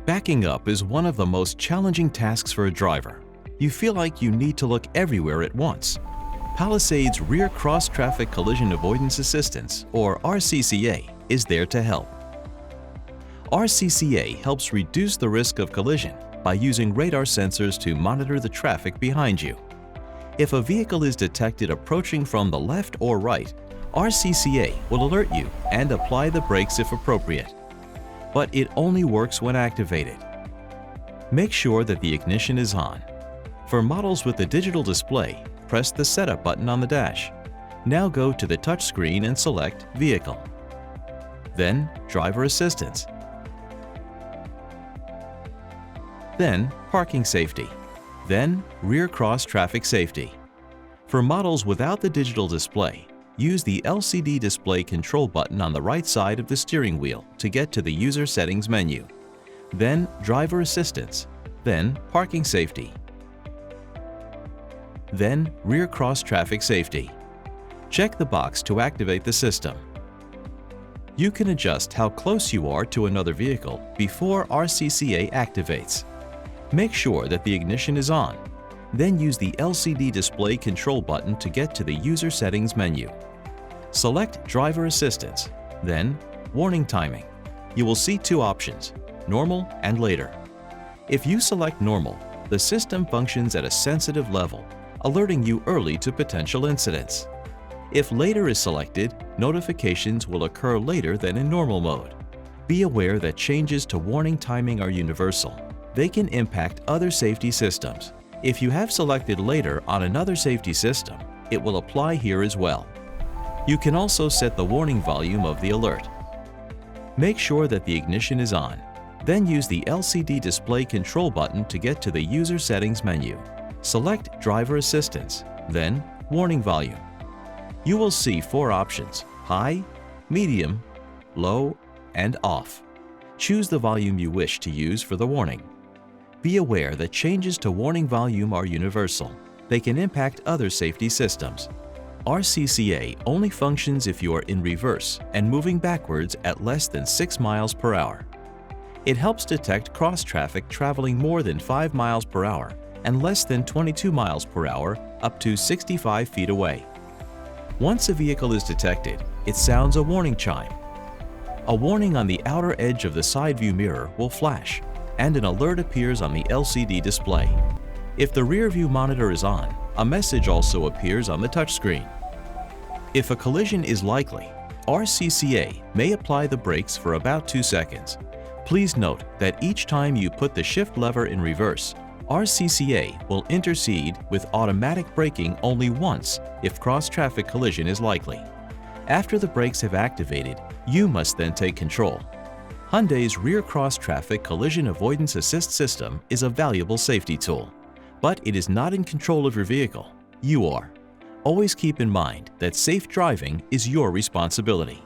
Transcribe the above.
Backing up is one of the most challenging tasks for a driver. You feel like you need to look everywhere at once. Palisade's Rear Cross Traffic Collision Avoidance Assistance, or RCCA, is there to help. RCCA helps reduce the risk of collision by using radar sensors to monitor the traffic behind you. If a vehicle is detected approaching from the left or right, RCCA will alert you and apply the brakes if appropriate. But it only works when activated. Make sure that the ignition is on. For models with the digital display, press the Setup button on the dash. Now go to the touchscreen and select Vehicle. Then Driver Assistance. Then Parking Safety. Then Rear Cross Traffic Safety. For models without the digital display, use the LCD display control button on the right side of the steering wheel to get to the User Settings menu. Then Driver Assistance. Then Parking Safety. Then Rear Cross Traffic Safety. Check the box to activate the system. You can adjust how close you are to another vehicle before RCCA activates. Make sure that the ignition is on. Then use the LCD display control button to get to the User Settings menu. Select Driver Assistance, then Warning Timing. You will see two options, Normal and Later. If you select Normal, the system functions at a sensitive level, alerting you early to potential incidents. If Later is selected, notifications will occur later than in normal mode. Be aware that changes to warning timing are universal. They can impact other safety systems. If you have selected Later on another safety system, it will apply here as well. You can also set the warning volume of the alert. Make sure that the ignition is on. Then use the LCD display control button to get to the User Settings menu. Select Driver Assistance, then Warning Volume. You will see four options: High, Medium, Low, and Off. Choose the volume you wish to use for the warning. Be aware that changes to warning volume are universal. They can impact other safety systems. RCCA only functions if you are in reverse and moving backwards at less than 6 miles per hour. It helps detect cross traffic traveling more than 5 miles per hour and less than 22 miles per hour up to 65 feet away. Once a vehicle is detected, it sounds a warning chime. A warning on the outer edge of the side view mirror will flash, and an alert appears on the LCD display. If the rear view monitor is on, a message also appears on the touchscreen. If a collision is likely, RCCA may apply the brakes for about 2 seconds. Please note that each time you put the shift lever in reverse, RCCA will intercede with automatic braking only once if cross-traffic collision is likely. After the brakes have activated, you must then take control. Hyundai's Rear Cross Traffic Collision Avoidance Assist System is a valuable safety tool, but it is not in control of your vehicle. You are. Always keep in mind that safe driving is your responsibility.